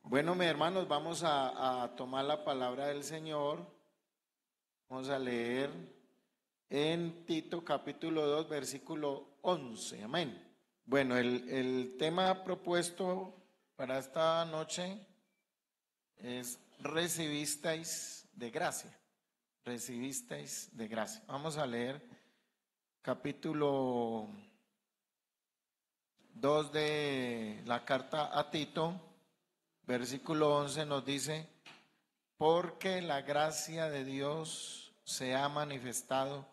Bueno, mis hermanos, vamos a tomar la palabra del Señor. Vamos a leer en Tito capítulo 2, versículo 11. Amén. Bueno, el tema propuesto para esta noche es recibisteis de gracia. Recibisteis de gracia. Vamos a leer capítulo 2 de la carta a Tito, versículo 11 nos dice: porque la gracia de Dios se ha manifestado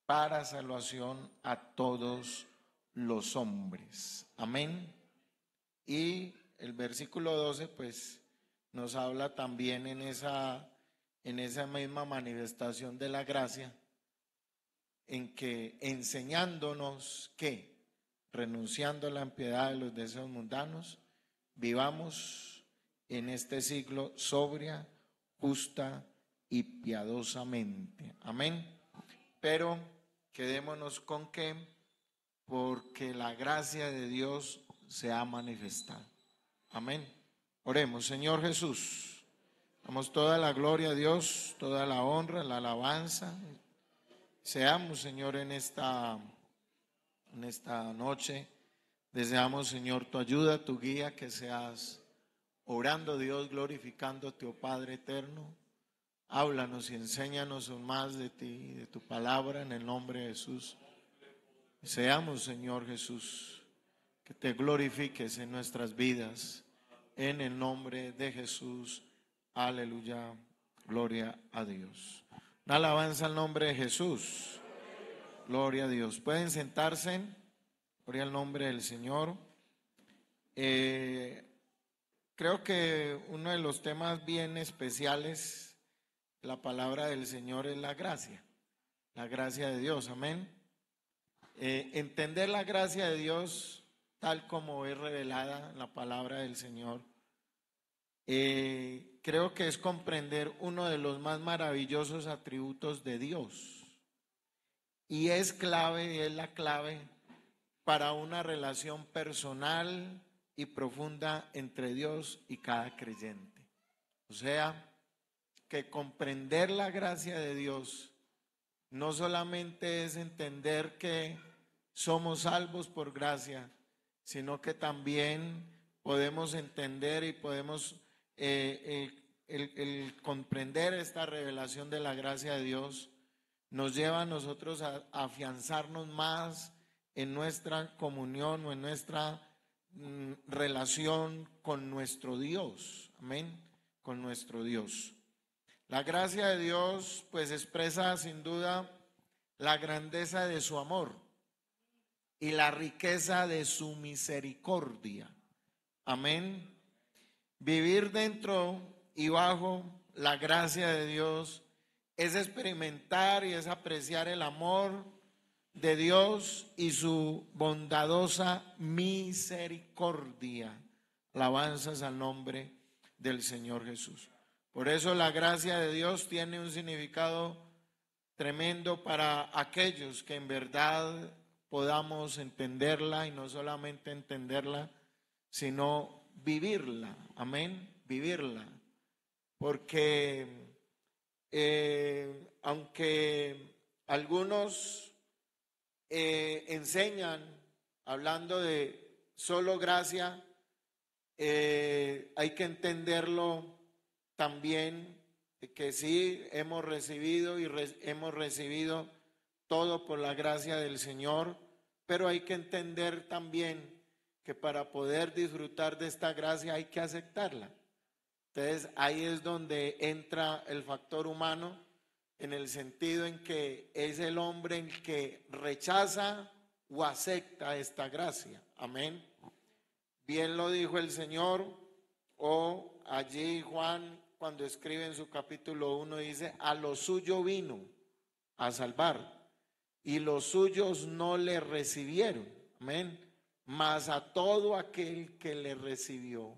para salvación a todos los hombres. Amén. Y el versículo 12 pues nos habla también en esa misma manifestación de la gracia, en que enseñándonos que, renunciando a la impiedad de los deseos mundanos, vivamos en este siglo sobria, justa y piadosamente. Amén. Pero quedémonos con que, porque la gracia de Dios se ha manifestado. Amén. Oremos. Señor Jesús, damos toda la gloria a Dios, toda la honra, la alabanza. Seamos, Señor, en esta noche, deseamos, Señor, tu ayuda, tu guía, que seas orando, Dios, glorificándote, oh Padre eterno. Háblanos y enséñanos aún más de ti, de tu palabra, en el nombre de Jesús. Seamos, Señor Jesús, que te glorifiques en nuestras vidas, en el nombre de Jesús. Aleluya, gloria a Dios. Una alabanza al nombre de Jesús. Gloria a Dios. Pueden sentarse. Gloria al nombre del Señor. Creo que uno de los temas bien especiales de la palabra del Señor es la gracia de Dios. Amén. Entender la gracia de Dios tal como es revelada en la palabra del Señor, creo que es comprender uno de los más maravillosos atributos de Dios. Y es la clave para una relación personal y profunda entre Dios y cada creyente. O sea, que comprender la gracia de Dios no solamente es entender que somos salvos por gracia, sino que también podemos entender y podemos el comprender esta revelación de la gracia de Dios nos lleva a nosotros a afianzarnos más en nuestra comunión o en nuestra relación con nuestro Dios. Amén. Con nuestro Dios. La gracia de Dios pues expresa sin duda la grandeza de su amor y la riqueza de su misericordia. Amén. Vivir dentro y bajo la gracia de Dios es experimentar y es apreciar el amor de Dios y su bondadosa misericordia. Alabanzas al nombre del Señor Jesús. Por eso la gracia de Dios tiene un significado tremendo para aquellos que en verdad podamos entenderla, y no solamente entenderla, sino vivirla. Amén, vivirla. Porque aunque algunos enseñan hablando de solo gracia, hay que entenderlo también, que sí hemos recibido hemos recibido todo por la gracia del Señor, pero hay que entender también que para poder disfrutar de esta gracia hay que aceptarla. Entonces ahí es donde entra el factor humano, en el sentido en que es el hombre el que rechaza o acepta esta gracia. Amén. Bien lo dijo el Señor, o allí Juan, cuando escribe en su capítulo 1, dice: a lo suyo vino a salvar, y los suyos no le recibieron. Amén. Mas a todo aquel que le recibió,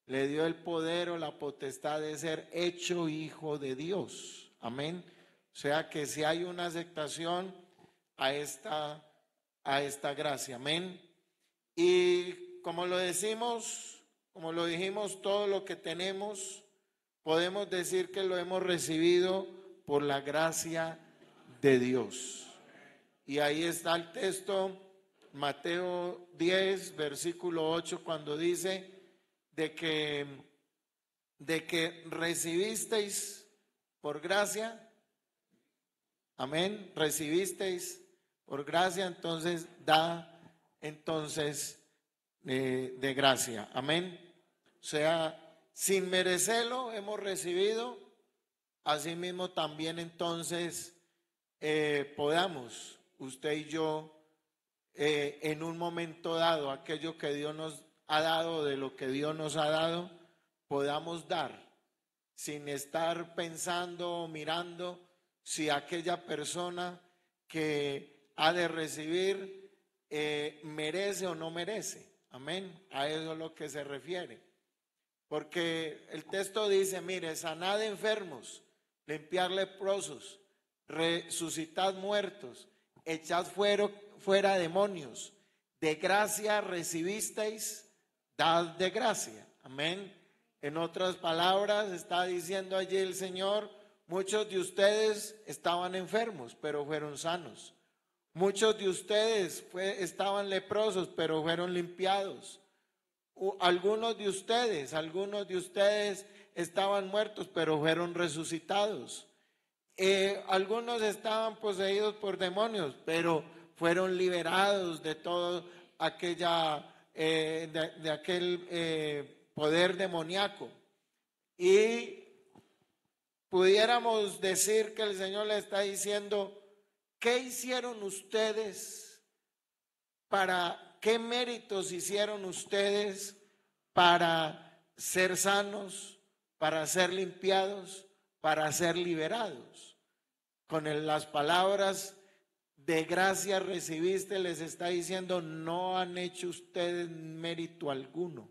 le dio el poder o la potestad de ser hecho hijo de Dios. Amén. O sea que si hay una aceptación a esta gracia. Amén. Y como como lo dijimos, todo lo que tenemos, podemos decir que lo hemos recibido por la gracia de Dios. Y ahí está el texto, Mateo 10, versículo 8, cuando dice de que recibisteis por gracia, amén, recibisteis por gracia, entonces da entonces de gracia, amén. O sea, sin merecerlo hemos recibido, asimismo también entonces podamos usted y yo en un momento dado aquello que Dios nos ha dado, de lo que Dios nos ha dado, podamos dar sin estar pensando o mirando si aquella persona que ha de recibir merece o no merece. Amén. A eso es lo que se refiere. Porque el texto dice, mire, sanad enfermos, limpiad leprosos, resucitad muertos, echad fuera demonios. De gracia recibisteis, dad de gracia. Amén. En otras palabras, está diciendo allí el Señor, muchos de ustedes estaban enfermos, pero fueron sanos. Muchos de ustedes estaban leprosos, pero fueron limpiados. Algunos de ustedes estaban muertos, pero fueron resucitados. Algunos estaban poseídos por demonios, pero fueron liberados de todo aquel poder demoníaco. Y pudiéramos decir que el Señor le está diciendo, ¿qué hicieron ustedes? ¿Qué méritos hicieron ustedes para ser sanos, para ser limpiados, para ser liberados? Con las palabras de gracia recibiste, les está diciendo, no han hecho ustedes mérito alguno.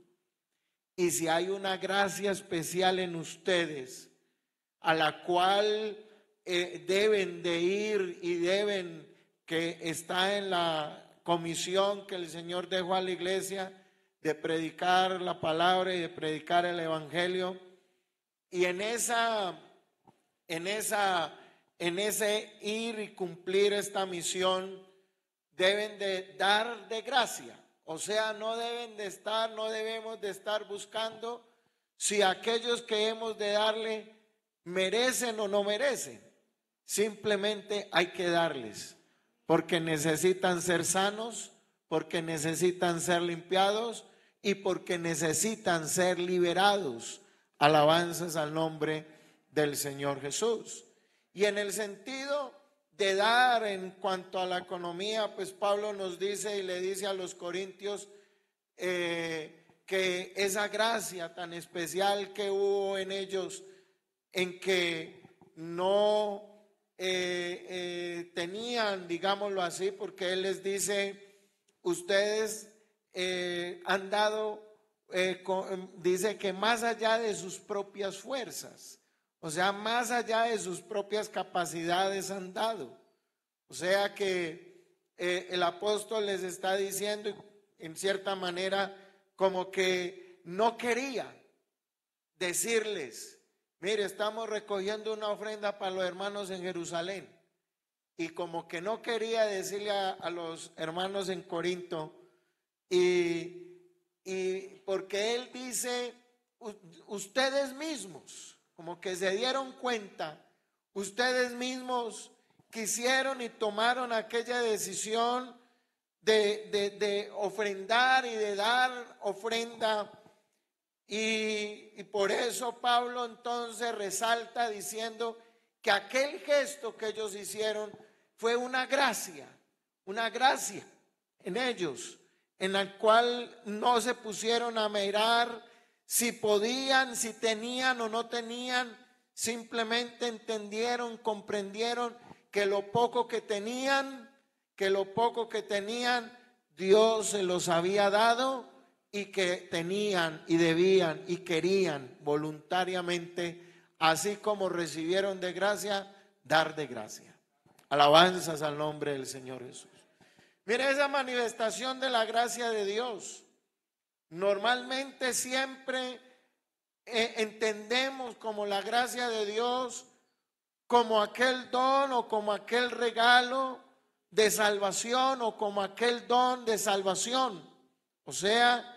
Y si hay una gracia especial en ustedes, a la cual deben de ir y que está en la comisión que el Señor dejó a la iglesia, de predicar la palabra y de predicar el evangelio, y en ese ir y cumplir esta misión deben de dar de gracia. O sea, no debemos de estar buscando si aquellos que hemos de darle merecen o no merecen. Simplemente hay que darles, porque necesitan ser sanos, porque necesitan ser limpiados y porque necesitan ser liberados. Alabanzas al nombre del Señor Jesús. Y en el sentido de dar en cuanto a la economía, pues Pablo nos dice y le dice a los corintios que esa gracia tan especial que hubo en ellos, en que no tenían, digámoslo así, porque él les dice, ustedes han dado, dice que más allá de sus propias fuerzas, o sea, más allá de sus propias capacidades han dado. O sea que el apóstol les está diciendo, en cierta manera, como que no quería decirles, mire, estamos recogiendo una ofrenda para los hermanos en Jerusalén. Y como que no quería decirle a los hermanos en Corinto, y porque él dice, ustedes mismos, como que se dieron cuenta, ustedes mismos quisieron y tomaron aquella decisión de ofrendar y de dar ofrenda. Y por eso Pablo entonces resalta diciendo que aquel gesto que ellos hicieron fue una gracia en ellos, en la cual no se pusieron a mirar si podían, si tenían o no tenían, simplemente entendieron, comprendieron que lo poco que tenían, Dios se los había dado, y que tenían y debían y querían voluntariamente, así como recibieron de gracia, dar de gracia. Alabanzas al nombre del Señor Jesús. Mire, esa manifestación de la gracia de Dios Normalmente siempre entendemos como la gracia de Dios como aquel don o como aquel regalo de salvación o como aquel don de salvación. O sea,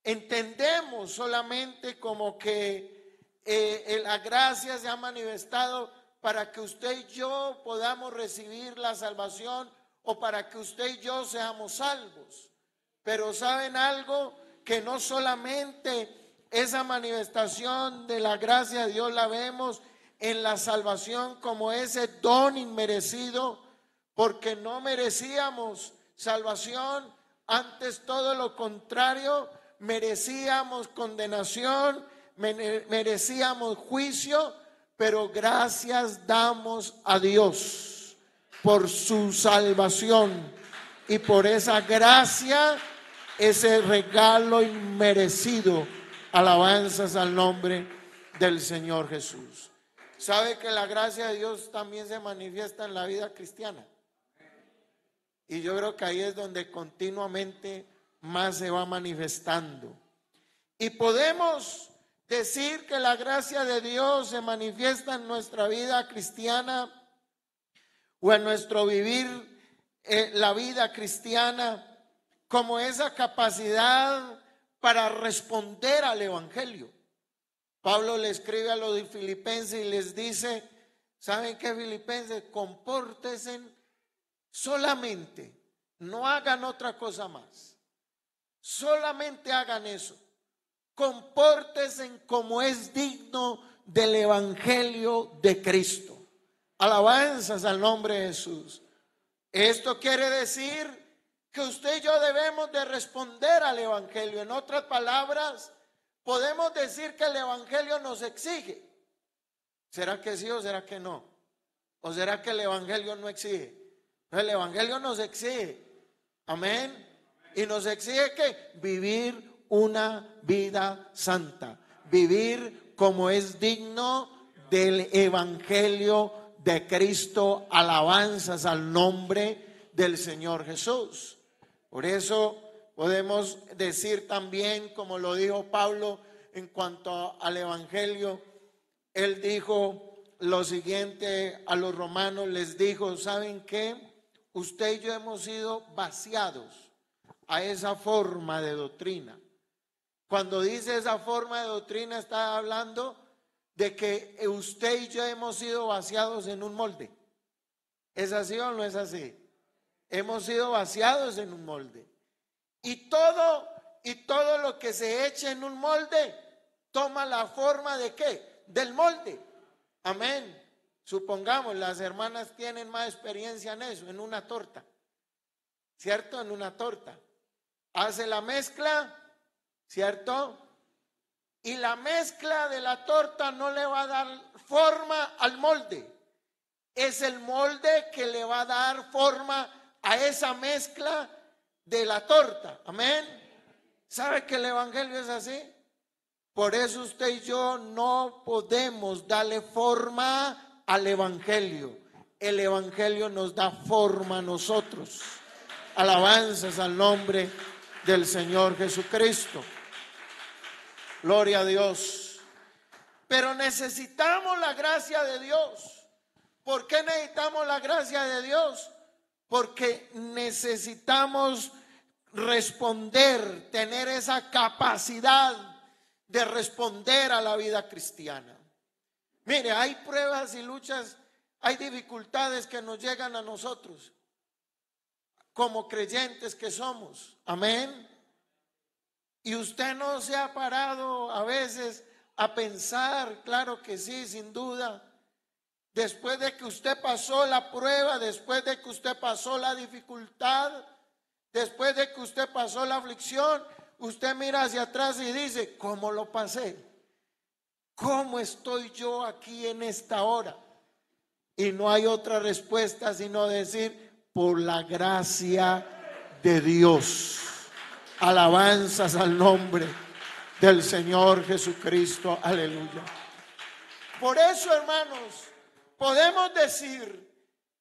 entendemos solamente como que la gracia se ha manifestado para que usted y yo podamos recibir la salvación o para que usted y yo seamos salvos. Pero ¿saben algo? Que no solamente esa manifestación de la gracia de Dios la vemos en la salvación como ese don inmerecido, porque no merecíamos salvación, antes todo lo contrario, merecíamos condenación, merecíamos juicio, pero gracias damos a Dios por su salvación y por esa gracia, ese regalo inmerecido. Alabanzas al nombre del Señor Jesús. ¿Sabe que la gracia de Dios también se manifiesta en la vida cristiana? Y yo creo que ahí es donde continuamente más se va manifestando. Y podemos decir que la gracia de Dios se manifiesta en nuestra vida cristiana o en nuestro vivir la vida cristiana como esa capacidad para responder al evangelio. Pablo le escribe a los filipenses y les dice, ¿saben qué, filipenses? Compórtense solamente, no hagan otra cosa más, solamente hagan eso. Compórtense como es digno del evangelio de Cristo. Alabanzas al nombre de Jesús. Esto quiere decir que usted y yo debemos de responder al evangelio. En otras palabras, podemos decir que el evangelio nos exige. ¿Será que sí o será que no? ¿O será que el evangelio no exige? El evangelio nos exige. Amén. Y nos exige que vivir una vida santa, vivir como es digno del evangelio de Cristo. Alabanzas al nombre del Señor Jesús. Por eso podemos decir también, como lo dijo Pablo en cuanto al evangelio, él dijo lo siguiente a los romanos, les dijo, ¿saben qué? Usted y yo hemos sido vaciados a esa forma de doctrina. Cuando dice esa forma de doctrina, está hablando de que usted y yo hemos sido vaciados en un molde. ¿Es así o no es así? Hemos sido vaciados en un molde. Y todo lo que se eche en un molde toma la forma ¿de qué? Del molde. Amén. Supongamos, las hermanas tienen más experiencia en eso, en una torta. ¿Cierto? En una torta. Hace la mezcla, ¿cierto? Y la mezcla de la torta no le va a dar forma al molde. Es el molde que le va a dar forma a esa mezcla de la torta. Amén. ¿Sabe que el evangelio es así? Por eso usted y yo no podemos darle forma al evangelio. El evangelio nos da forma a nosotros. Alabanzas al nombre del Señor Jesucristo. Gloria a Dios. Pero necesitamos la gracia de Dios. ¿Por qué necesitamos la gracia de Dios? Porque necesitamos responder, tener esa capacidad de responder a la vida cristiana. Mire, hay pruebas y luchas, hay dificultades que nos llegan a nosotros como creyentes que somos. Amén. Y usted no se ha parado a veces a pensar, claro que sí, sin duda, después de que usted pasó la prueba, después de que usted pasó la dificultad, después de que usted pasó la aflicción, usted mira hacia atrás y dice, ¿cómo lo pasé? ¿Cómo estoy yo aquí en esta hora? Y no hay otra respuesta sino decir, por la gracia de Dios. Alabanzas al nombre del Señor Jesucristo. Aleluya. Por eso, hermanos, podemos decir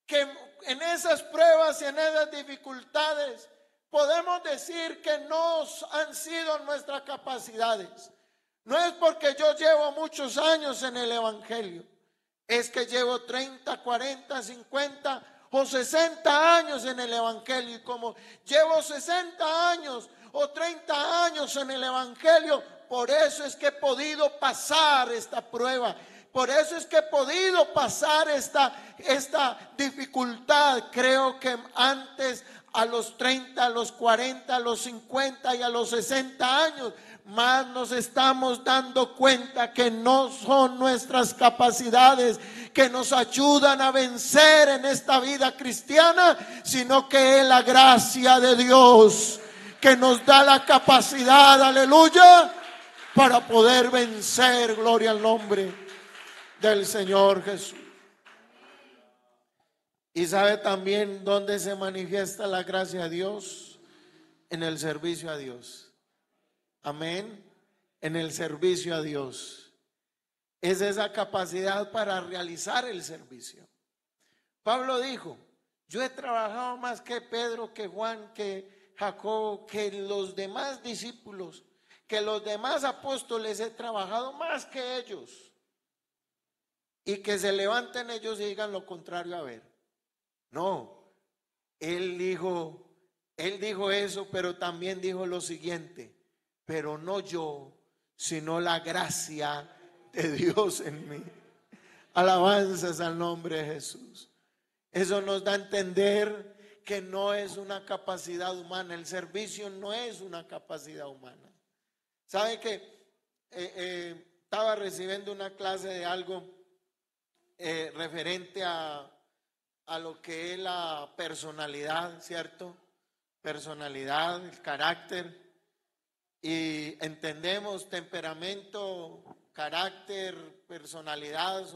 que en esas pruebas y en esas dificultades podemos decir que no han sido nuestras capacidades. No es porque yo llevo muchos años en el evangelio, es que llevo 30, 40, 50 o 60 años en el evangelio, y como llevo 60 años o 30 años en el evangelio, por eso es que he podido pasar esta prueba. Por eso es que he podido pasar esta dificultad. Creo que antes, a los 30, a los 40, a los 50 y a los 60 años, más nos estamos dando cuenta que no son nuestras capacidades que nos ayudan a vencer en esta vida cristiana, sino que es la gracia de Dios que nos da la capacidad, aleluya, para poder vencer. Gloria al nombre del Señor Jesús. Y sabe también dónde se manifiesta la gracia de Dios: en el servicio a Dios. Amén. En el servicio a Dios. Es esa capacidad para realizar el servicio. Pablo dijo: yo he trabajado más que Pedro, que Juan, que Jacobo, que los demás discípulos, que los demás apóstoles. He trabajado más que ellos. Y que se levanten ellos y digan lo contrario. A ver, no, él dijo eso, pero también dijo lo siguiente: pero no yo, sino la gracia de Dios en mí. Alabanzas al nombre de Jesús. Eso nos da a entender que no es una capacidad humana. El servicio no es una capacidad humana. ¿Sabe que estaba recibiendo una clase de algo referente a lo que es la personalidad, ¿cierto? Personalidad, el carácter. Y entendemos temperamento, carácter, personalidad,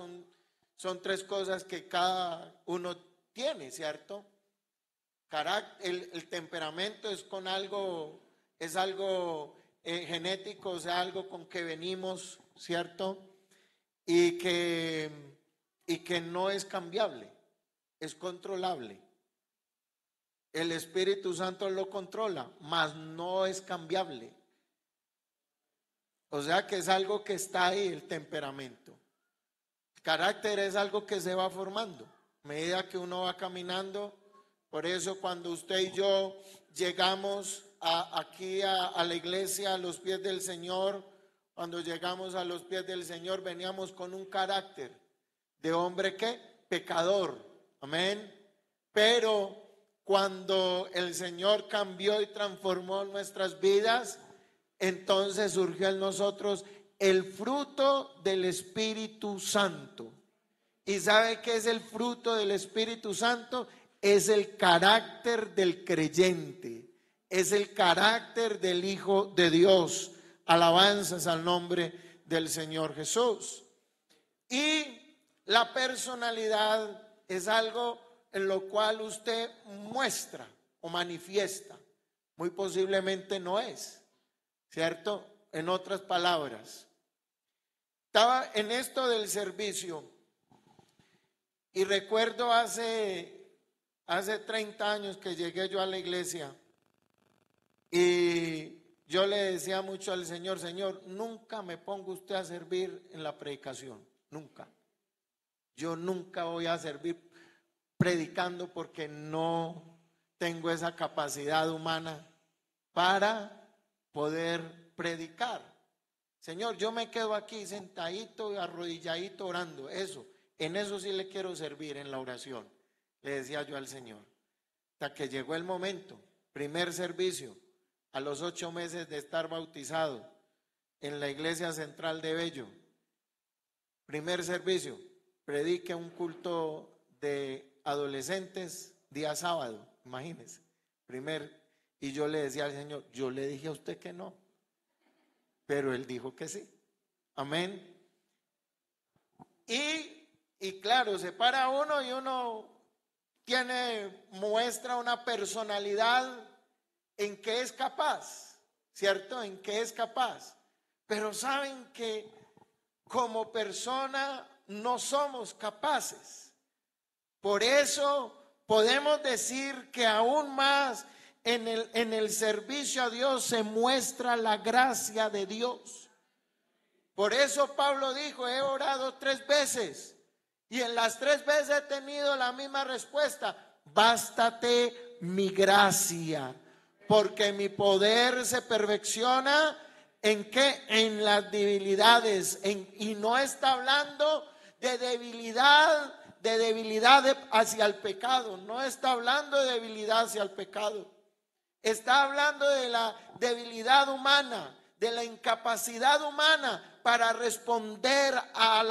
son tres cosas que cada uno tiene, ¿cierto? El temperamento es con algo, es algo genético, o sea, algo con que venimos, ¿cierto? Y que no es cambiable, es controlable. El Espíritu Santo lo controla, mas no es cambiable. O sea que es algo que está ahí, el temperamento. El carácter es algo que se va formando a medida que uno va caminando. Por eso cuando usted y yo llegamos aquí a la iglesia, a los pies del Señor, cuando llegamos a los pies del Señor, veníamos con un carácter de hombre ¿qué? Pecador. Amén. Pero cuando el Señor cambió y transformó nuestras vidas, entonces surgió en nosotros el fruto del Espíritu Santo. ¿Y sabe qué es el fruto del Espíritu Santo? Es el carácter del creyente, es el carácter del Hijo de Dios. Alabanzas al nombre del Señor Jesús. Y la personalidad es algo en lo cual usted muestra o manifiesta. Muy posiblemente no es, ¿cierto? En otras palabras, estaba en esto del servicio y recuerdo hace 30 años que llegué yo a la iglesia y yo le decía mucho al Señor: Señor, nunca me ponga usted a servir en la predicación, nunca. Yo nunca voy a servir predicando porque no tengo esa capacidad humana para poder predicar. Señor, yo me quedo aquí sentadito y arrodilladito orando. En eso sí le quiero servir, en la oración, le decía yo al Señor. Hasta que llegó el momento, primer servicio, a los 8 meses de estar bautizado en la iglesia central de Bello. Primer servicio, predique un culto de adolescentes día sábado, imagínense. Y yo le decía al Señor: yo le dije a usted que no, pero Él dijo que sí. Amén. Y claro, se para uno y uno muestra una personalidad en que es capaz, ¿cierto? En que es capaz. Pero saben que como persona no somos capaces. Por eso podemos decir que aún más en el servicio a Dios se muestra la gracia de Dios. Por eso Pablo dijo, he orado 3 veces y en las 3 veces he tenido la misma respuesta: bástate mi gracia, porque mi poder se perfecciona ¿en qué? En las debilidades. Y no está hablando de debilidad hacia el pecado. No está hablando de debilidad hacia el pecado. Está hablando de la debilidad humana, de la incapacidad humana para responder a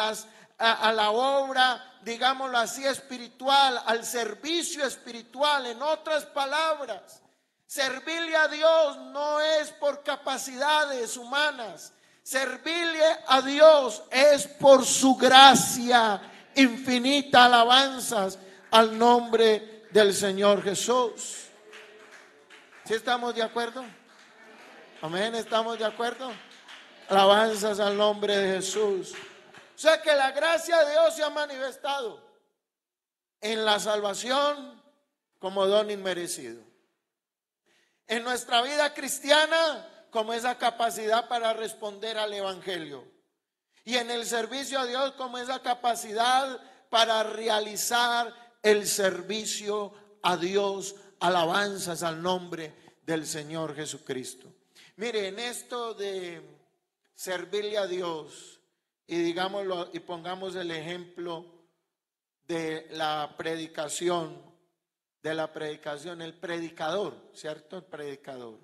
la obra, digámoslo así, espiritual, al servicio espiritual. En otras palabras, servirle a Dios no es por capacidades humanas. Servirle a Dios es por su gracia infinita. Alabanzas al nombre del Señor Jesús. ¿Sí estamos de acuerdo? Amén, ¿estamos de acuerdo? Alabanzas al nombre de Jesús. O sea que la gracia de Dios se ha manifestado en la salvación como don inmerecido. En nuestra vida cristiana como esa capacidad para responder al evangelio. Y en el servicio a Dios como esa capacidad para realizar el servicio a Dios. Alabanzas al nombre del Señor Jesucristo. Mire, en esto de servirle a Dios, y digámoslo, y pongamos el ejemplo de la predicación, el predicador, ¿cierto? El predicador.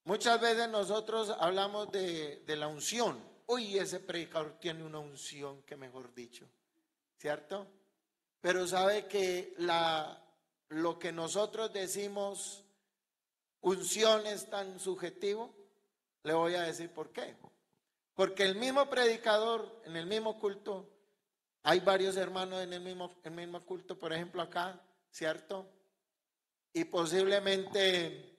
Muchas veces nosotros hablamos de la unción. Uy, ese predicador tiene una unción, que mejor dicho, ¿cierto? Pero sabe que lo que nosotros decimos unción es tan subjetivo. Le voy a decir por qué. Porque el mismo predicador, en el mismo culto, hay varios hermanos en el mismo culto, por ejemplo acá, ¿cierto? Y posiblemente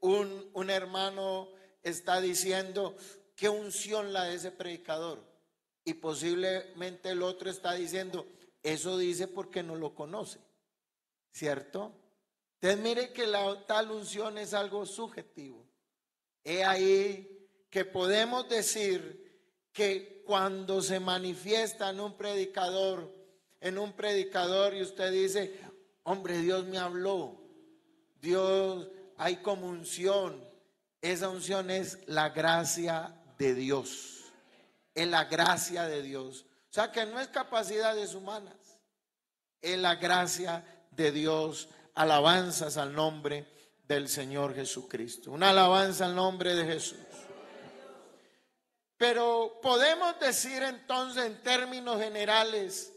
un hermano está diciendo qué unción la de ese predicador, y posiblemente el otro está diciendo eso dice porque no lo conoce, ¿cierto? Entonces mire que la tal unción es algo subjetivo. He ahí que podemos decir que cuando se manifiesta en un predicador y usted dice, hombre, Dios me habló, Dios, hay como unción. Esa unción es la gracia de Dios. Es la gracia de Dios. O sea que no es capacidades humanas, es la gracia de Dios. Alabanzas al nombre del Señor Jesucristo. Una alabanza al nombre de Jesús. Pero podemos decir entonces en términos generales,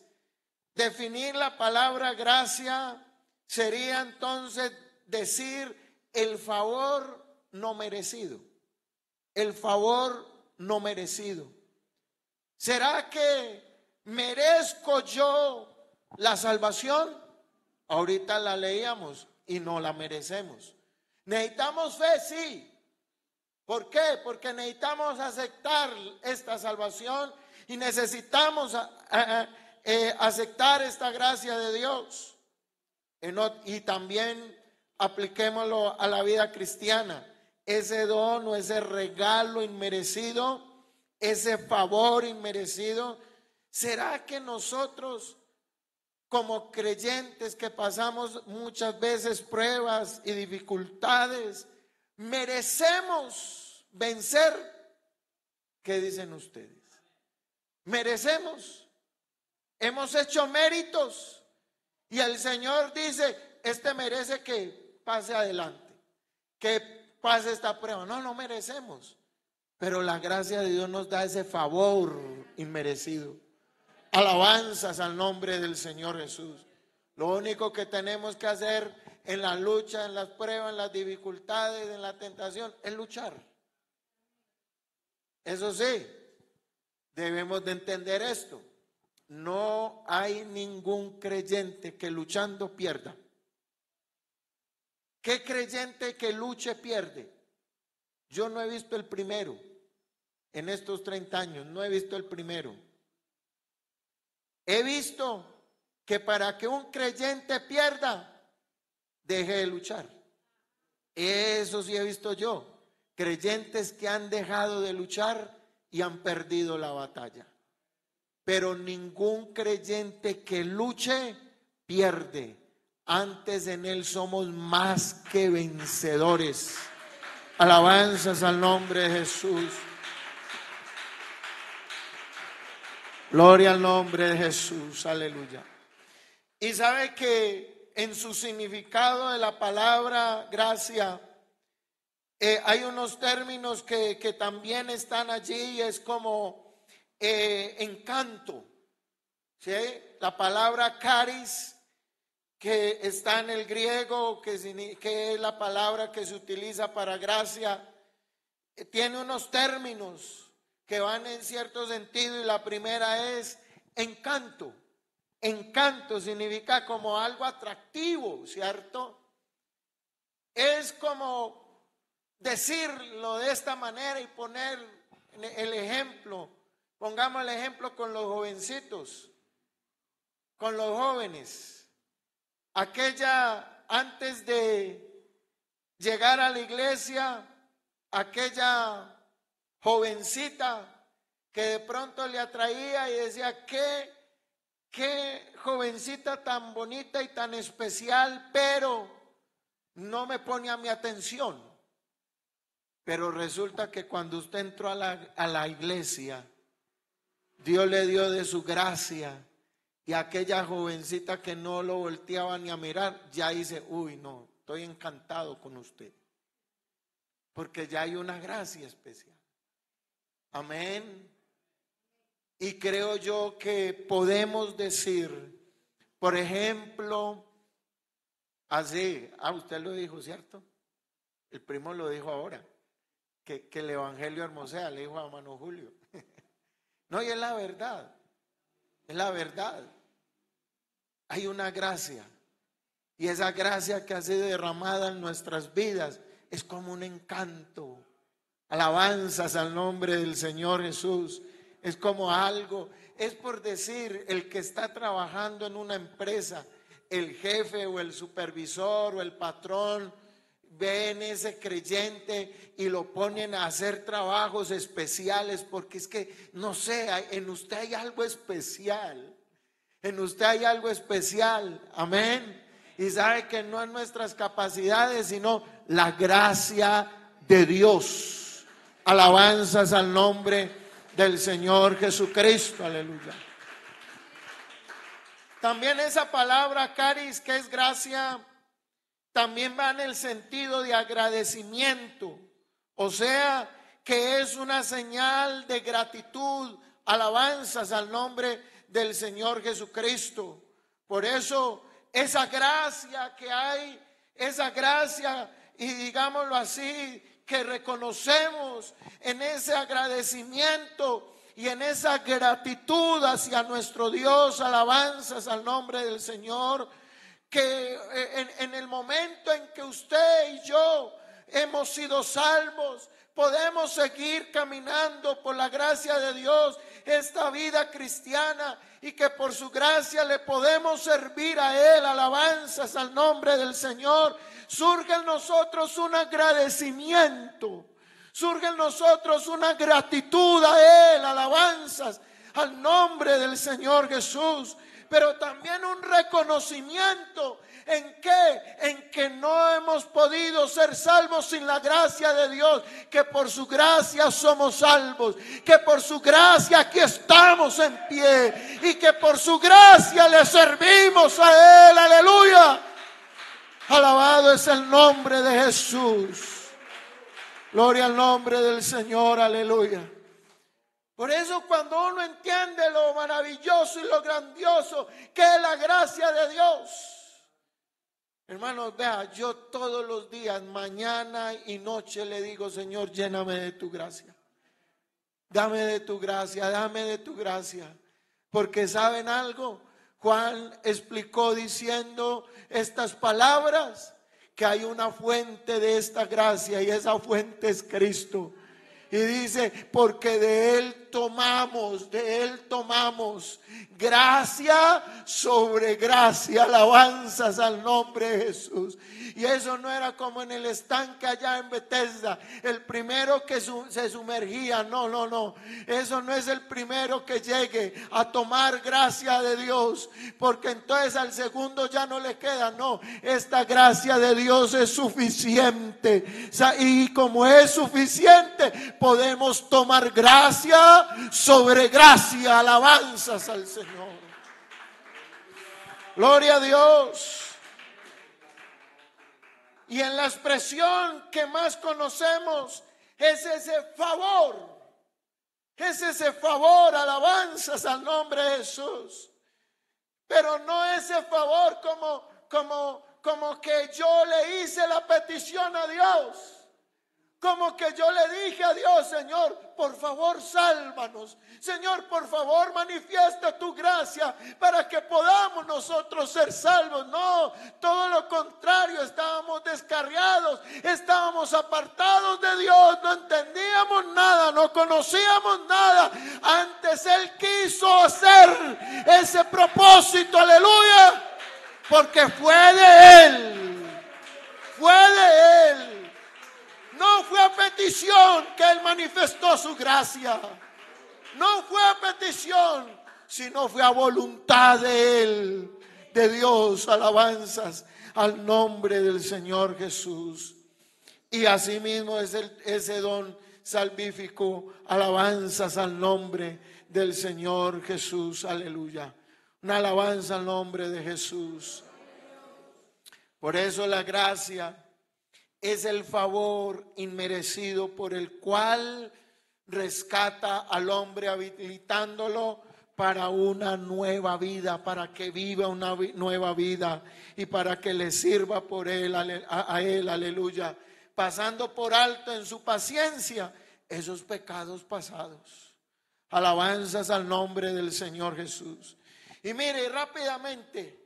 definir la palabra gracia sería entonces decir el favor no merecido. El favor no merecido. ¿Será que merezco yo la salvación? Ahorita la leíamos y no la merecemos. ¿Necesitamos fe? Sí. ¿Por qué? Porque necesitamos aceptar esta salvación y necesitamos aceptar esta gracia de Dios. Y también apliquémoslo a la vida cristiana. Ese don o ese regalo inmerecido, ese favor inmerecido, ¿será que nosotros como creyentes que pasamos muchas veces pruebas y dificultades, merecemos vencer? ¿Qué dicen ustedes? ¿Merecemos? ¿Hemos hecho méritos? Y el Señor dice, este merece que pase adelante, que pase esta prueba. No merecemos. Pero la gracia de Dios nos da ese favor inmerecido. Alabanzas al nombre del Señor Jesús. Lo único que tenemos que hacer en la lucha, en las pruebas, en las dificultades, en la tentación, es luchar. Eso sí, debemos de entender esto. No hay ningún creyente que luchando pierda. ¿Qué creyente que luche pierde? Yo no he visto el primero. En estos 30 años no he visto el primero. He visto que para que un creyente pierda, deje de luchar. Eso sí he visto yo. Creyentes que han dejado de luchar y han perdido la batalla. Pero ningún creyente que luche pierde. Antes en Él somos más que vencedores. Alabanzas al nombre de Jesús. Gloria al nombre de Jesús. Aleluya. Y sabe que en su significado de la palabra gracia, hay unos términos que también están allí. Es como encanto, ¿sí? La palabra charis, que está en el griego, que es la palabra que se utiliza para gracia, tiene unos términos que van en cierto sentido, y la primera es encanto. Encanto significa como algo atractivo, ¿cierto? Es como decirlo de esta manera y poner el ejemplo. Pongamos el ejemplo con los jovencitos, con los jóvenes. Antes de llegar a la iglesia, aquella jovencita que de pronto le atraía y decía, qué jovencita tan bonita y tan especial, pero no me pone a mi atención. Pero resulta que cuando usted entró a la iglesia, Dios le dio de su gracia, y aquella jovencita que no lo volteaba ni a mirar, ya dice, uy, no, estoy encantado con usted, porque ya hay una gracia especial. Amén. Y creo yo que podemos decir, por ejemplo, así, usted lo dijo, ¿cierto? El primo lo dijo ahora, que el evangelio hermosea, le dijo a hermano Julio. No, y es la verdad, es la verdad. Hay una gracia, y esa gracia que ha sido derramada en nuestras vidas es como un encanto. Alabanzas al nombre del Señor Jesús. Es como algo, es por decir, el que está trabajando en una empresa, el jefe o el supervisor o el patrón, ven ese creyente y lo ponen a hacer trabajos especiales, porque es que, no sé, en usted hay algo especial. En usted hay algo especial, amén. Y sabe que no en nuestras capacidades, sino la gracia de Dios. Alabanzas al nombre del Señor Jesucristo, aleluya. También esa palabra charis, que es gracia, también va en el sentido de agradecimiento, o sea, que es una señal de gratitud. Alabanzas al nombre del Señor Jesucristo. Por eso esa gracia que hay, esa gracia, y digámoslo así, que reconocemos en ese agradecimiento y en esa gratitud hacia nuestro Dios. Alabanzas al nombre del Señor. Que en el momento en que usted y yo hemos sido salvos, podemos seguir caminando por la gracia de Dios esta vida cristiana, y que por su gracia le podemos servir a Él. Alabanzas al nombre del Señor. Surge en nosotros un agradecimiento, surge en nosotros una gratitud a Él. Alabanzas al nombre del Señor Jesús. Pero también un reconocimiento en que no hemos podido ser salvos sin la gracia de Dios, que por su gracia somos salvos, que por su gracia aquí estamos en pie, y que por su gracia le servimos a Él. Aleluya. Alabado es el nombre de Jesús. Gloria al nombre del Señor. Aleluya. Por eso, cuando uno entiende lo maravilloso y lo grandioso que es la gracia de Dios, hermanos, vea, yo todos los días, mañana y noche, le digo, Señor, lléname de tu gracia. Dame de tu gracia, dame de tu gracia. Porque ¿saben algo? Juan explicó diciendo estas palabras, que hay una fuente de esta gracia, y esa fuente es Cristo. Y dice, porque de Él de Él tomamos gracia sobre gracia, alabanzas al nombre de Jesús. Y eso no era como en el estanque allá en Bethesda, el primero que se sumergía, no, eso no es el primero que llegue a tomar gracia de Dios, porque entonces al segundo ya no le queda, no, esta gracia de Dios es suficiente, y como es suficiente, podemos tomar gracia sobre gracia, alabanzas al Señor. Gloria a Dios. Y en la expresión que más conocemos es ese favor, alabanzas al nombre de Jesús. Pero no ese favor como que yo le hice la petición a Dios. Como que yo le dije a Dios: Señor, por favor, sálvanos. Señor, por favor, manifiesta tu gracia para que podamos nosotros ser salvos. No, todo lo contrario, estábamos descarriados, estábamos apartados de Dios, no entendíamos nada, no conocíamos nada. Antes Él quiso hacer ese propósito, aleluya, porque fue de Él, fue de Él. No fue a petición que Él manifestó su gracia. No fue a petición, sino fue a voluntad de Él, de Dios. Alabanzas al nombre del Señor Jesús. Y asimismo es ese don salvífico. Alabanzas al nombre del Señor Jesús. Aleluya. Una alabanza al nombre de Jesús. Por eso la gracia es el favor inmerecido por el cual rescata al hombre, habilitándolo para una nueva vida, para que viva una nueva vida y para que le sirva por él, a él, aleluya, pasando por alto en su paciencia esos pecados pasados. Alabanzas al nombre del Señor Jesús. Y mire rápidamente,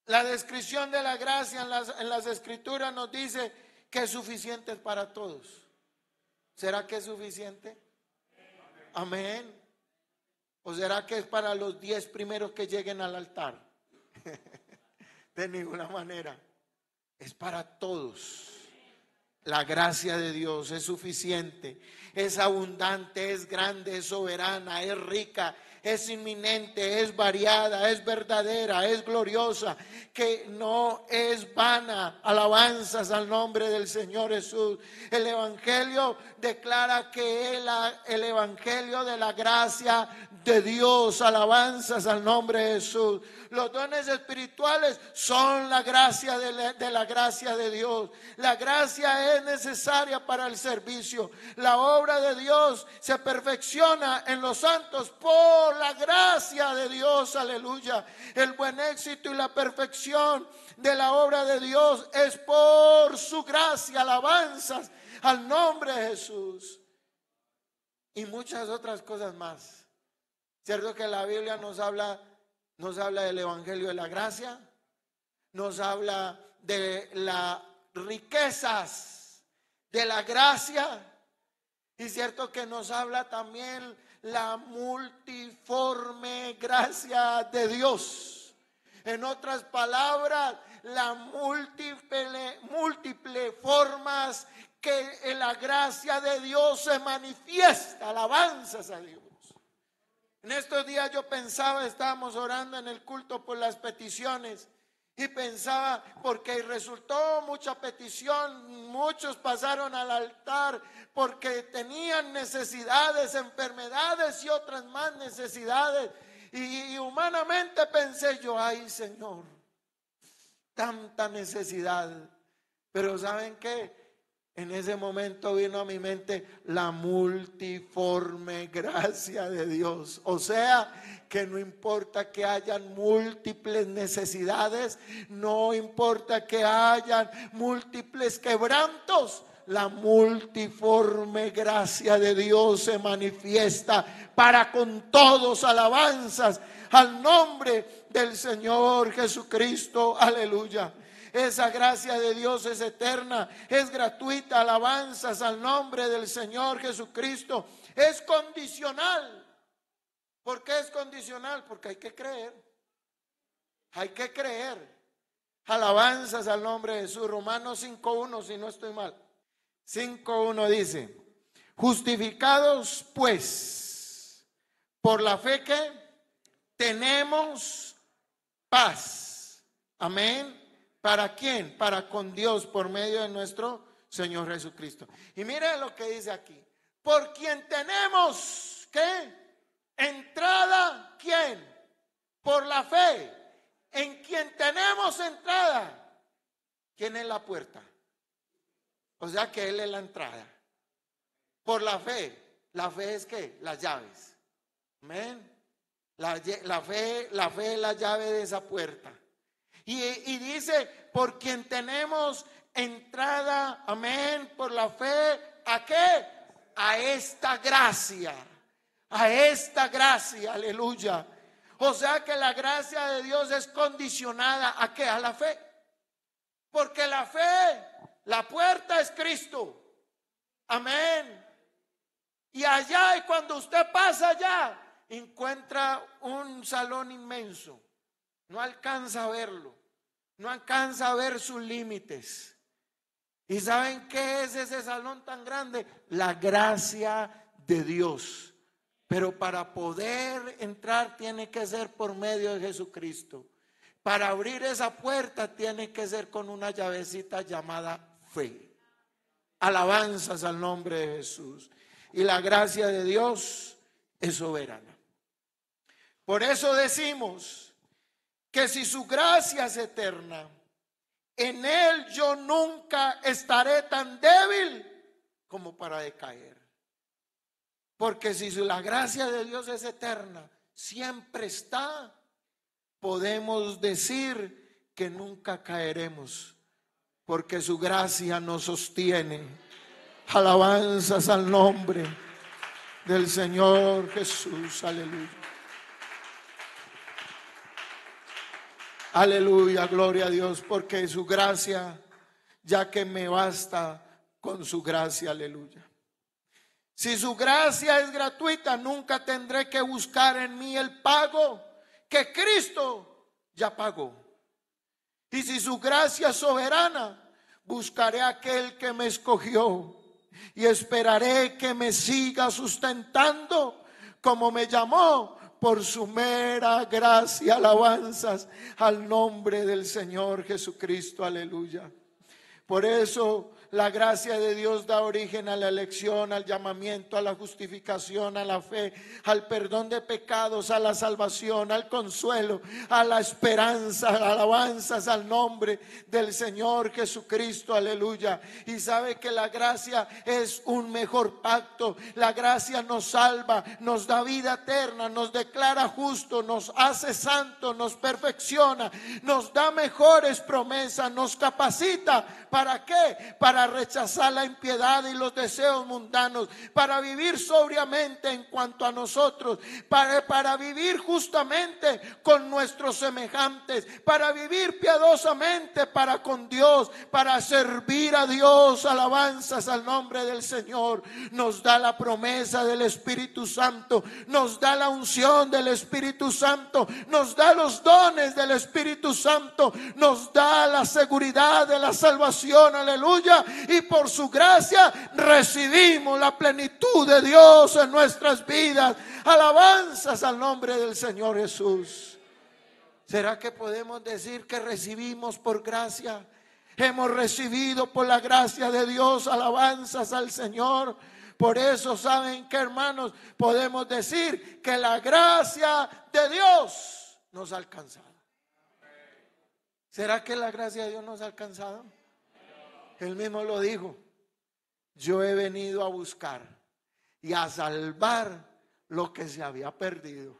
la descripción de la gracia en las escrituras nos dice que es suficiente para todos. ¿Será que es suficiente? Amén. ¿O será que es para los 10 primeros que lleguen al altar? De ninguna manera. Es para todos. La gracia de Dios es suficiente, es abundante, es grande, es soberana, es rica, es inminente, es variada, es verdadera, es gloriosa, que no es vana. Alabanzas al nombre del Señor Jesús. El Evangelio declara que el Evangelio de la gracia de Dios. Alabanzas al nombre de Jesús. Los dones espirituales son la gracia de la gracia de Dios. La gracia es necesaria para el servicio. La obra de Dios se perfecciona en los santos por la gracia de Dios, aleluya. El buen éxito y la perfección de la obra de Dios es por su gracia. Alabanzas al nombre de Jesús. Y muchas otras cosas más. Cierto que la Biblia nos habla del evangelio de la gracia, nos habla de las riquezas de la gracia, y cierto que nos habla también la multiforme gracia de Dios. En otras palabras, la múltiple formas que en la gracia de Dios se manifiesta. Alabanzas a Dios. En estos días yo pensaba, estábamos orando en el culto por las peticiones, y pensaba, porque resultó mucha petición, muchos pasaron al altar porque tenían necesidades, enfermedades y otras más necesidades, y humanamente pensé yo: ay Señor, tanta necesidad. Pero ¿saben qué? En ese momento vino a mi mente la multiforme gracia de Dios. O sea, que no importa que hayan múltiples necesidades, no importa que hayan múltiples quebrantos, la multiforme gracia de Dios se manifiesta para con todos. Alabanzas al nombre del Señor Jesucristo. Aleluya. Esa gracia de Dios es eterna, es gratuita. Alabanzas al nombre del Señor Jesucristo. es condicional. ¿Por qué es condicional? Porque hay que creer. Hay que creer. Alabanzas al nombre de Jesús. Romanos 5:1, si no estoy mal. 5:1 dice: justificados pues por la fe que tenemos paz. Amén. ¿Para quién? Para con Dios por medio de nuestro Señor Jesucristo. Y mire lo que dice aquí. Por quien tenemos, ¿qué? Entrada, ¿quién? Por la fe. En quien tenemos entrada. ¿Quién es la puerta? O sea que Él es la entrada. Por la fe. ¿La fe es qué? Las llaves. Amén. La fe es la llave de esa puerta. Y dice, por quien tenemos entrada, amén, por la fe, ¿a qué? A esta gracia. A esta gracia, aleluya. O sea que la gracia de Dios es condicionada ¿a qué? A la fe. Porque la fe, la puerta es Cristo. Amén. Y allá, y cuando usted pasa allá, encuentra un salón inmenso. No alcanza a verlo. No alcanza a ver sus límites. ¿Y saben qué es ese salón tan grande? La gracia de Dios. Pero para poder entrar tiene que ser por medio de Jesucristo. Para abrir esa puerta tiene que ser con una llavecita llamada fe. Alabanzas al nombre de Jesús. Y la gracia de Dios es soberana. Por eso decimos que si su gracia es eterna, en Él yo nunca estaré tan débil como para decaer. Porque si la gracia de Dios es eterna, siempre está, podemos decir que nunca caeremos, porque su gracia nos sostiene. Alabanzas al nombre del Señor Jesús, aleluya. Aleluya, gloria a Dios, porque su gracia, ya que me basta con su gracia, aleluya. Si su gracia es gratuita, nunca tendré que buscar en mí el pago que Cristo ya pagó. Y si su gracia es soberana, buscaré a aquel que me escogió y esperaré que me siga sustentando como me llamó por su mera gracia. Alabanzas al nombre del Señor Jesucristo, aleluya. Por eso la gracia de Dios da origen a la elección, al llamamiento, a la justificación, a la fe, al perdón de pecados, a la salvación, al consuelo, a la esperanza. Alabanzas al nombre del Señor Jesucristo, aleluya. Y sabe que la gracia es un mejor pacto. La gracia nos salva, nos da vida eterna, nos declara justo, nos hace santo, nos perfecciona, nos da mejores promesas, nos capacita. ¿Para qué? Para rechazar la impiedad y los deseos mundanos, para vivir sobriamente en cuanto a nosotros, para vivir justamente con nuestros semejantes, para vivir piadosamente para con Dios, para servir a Dios. Alabanzas al nombre del Señor. Nos da la promesa del Espíritu Santo, nos da la unción del Espíritu Santo, nos da los dones del Espíritu Santo, nos da la seguridad de la salvación. Aleluya. Y por su gracia recibimos la plenitud de Dios en nuestras vidas. Alabanzas al nombre del Señor Jesús. ¿Será que podemos decir que recibimos por gracia? Hemos recibido por la gracia de Dios. Alabanzas al Señor. Por eso, ¿saben qué, hermanos? Podemos decir que la gracia de Dios nos ha alcanzado. ¿Será que la gracia de Dios nos ha alcanzado? Él mismo lo dijo: yo he venido a buscar y a salvar lo que se había perdido.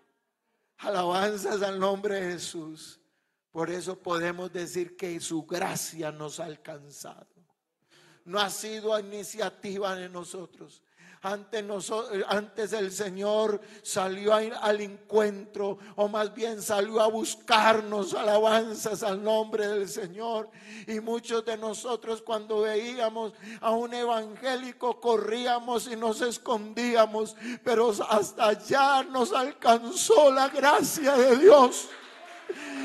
Alabanzas al nombre de Jesús. Por eso podemos decir que su gracia nos ha alcanzado. No ha sido iniciativa de nosotros, Antes el Señor salió al encuentro, o más bien salió a buscarnos. Alabanzas al nombre del Señor. Y muchos de nosotros, cuando veíamos a un evangélico, corríamos y nos escondíamos, pero hasta allá nos alcanzó la gracia de Dios.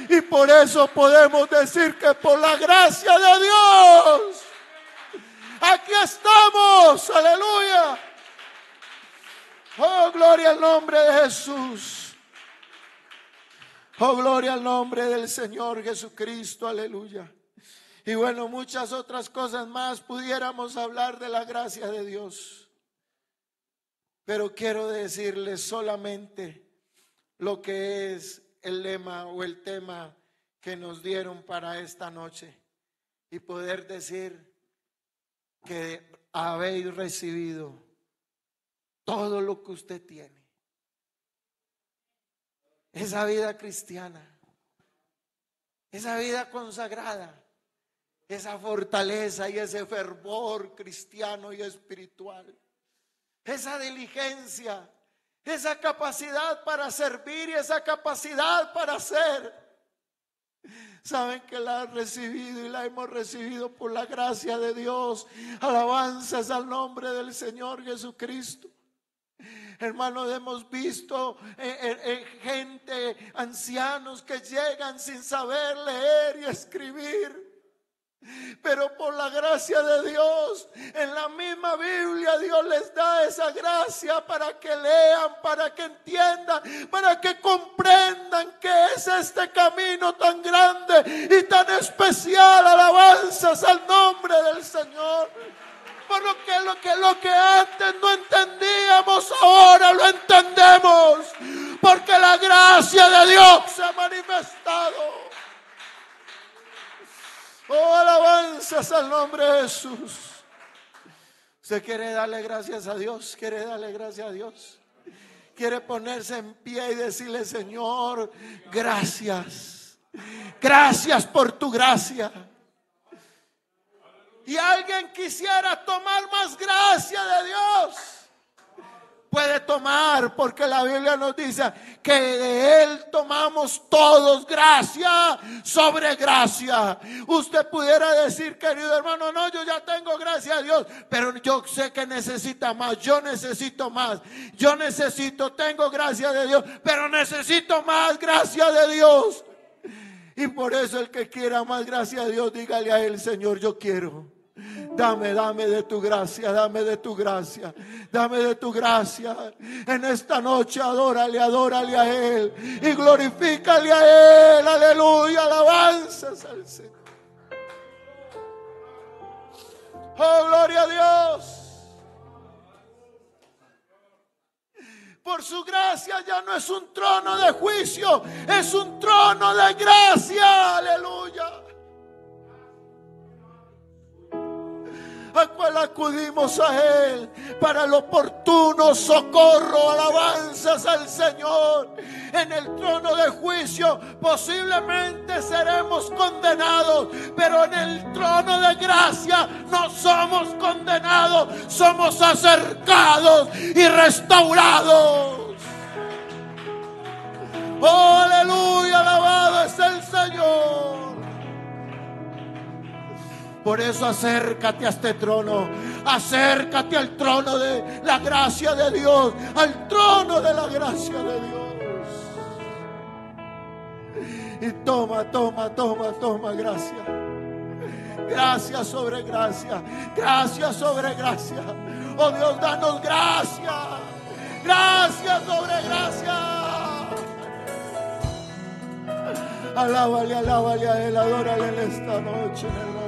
Y por eso podemos decir que por la gracia de Dios aquí estamos. Aleluya. Oh, gloria al nombre de Jesús. Oh, gloria al nombre del Señor Jesucristo. Aleluya. Y bueno, muchas otras cosas más pudiéramos hablar de la gracia de Dios. Pero quiero decirles solamente lo que es el lema o el tema que nos dieron para esta noche. Y poder decir que habéis recibido todo lo que usted tiene. Esa vida cristiana, esa vida consagrada, esa fortaleza y ese fervor cristiano y espiritual, esa diligencia, esa capacidad para servir y esa capacidad para hacer. Saben que la han recibido y la hemos recibido por la gracia de Dios. Alabanzas al nombre del Señor Jesucristo. Hermanos, hemos visto gente, ancianos que llegan sin saber leer y escribir. Pero por la gracia de Dios, en la misma Biblia Dios les da esa gracia para que lean, para que entiendan, para que comprendan que es este camino tan grande y tan especial. Alabanzas al nombre del Señor. Por lo que antes no entendíamos, ahora lo entendemos, porque la gracia de Dios se ha manifestado. Oh, alabanzas al nombre de Jesús. ¿Usted quiere darle gracias a Dios? ¿Quiere darle gracias a Dios? ¿Quiere ponerse en pie y decirle: Señor, gracias? Gracias por tu gracia. Y alguien quisiera tomar más gracia de Dios, puede tomar, porque la Biblia nos dice que de Él tomamos todos gracia sobre gracia. Usted pudiera decir: querido hermano, no, yo ya tengo gracia a Dios, pero yo sé que necesita más, yo necesito más, tengo gracia de Dios, pero necesito más gracia de Dios. Y por eso el que quiera más gracia de Dios, dígale a Él: Señor, yo quiero. Dame de tu gracia, dame de tu gracia, dame de tu gracia. En esta noche adórale a Él y glorifícale a Él. Aleluya, alabanzas al Señor. Oh, gloria a Dios. Por su gracia ya no es un trono de juicio, es un trono de gracia. Aleluya. A cual acudimos a Él para el oportuno socorro. Alabanzas al Señor. En el trono de juicio posiblemente seremos condenados, pero en el trono de gracia no somos condenados, somos acercados y restaurados. Oh, aleluya, alabado es el Señor. Por eso acércate a este trono, acércate al trono de la gracia de Dios, al trono de la gracia de Dios. Y toma gracia. Gracia sobre gracia, gracia sobre gracia. Oh Dios, danos gracia, gracia sobre gracia. Alábale a Él, adórale en esta noche, en el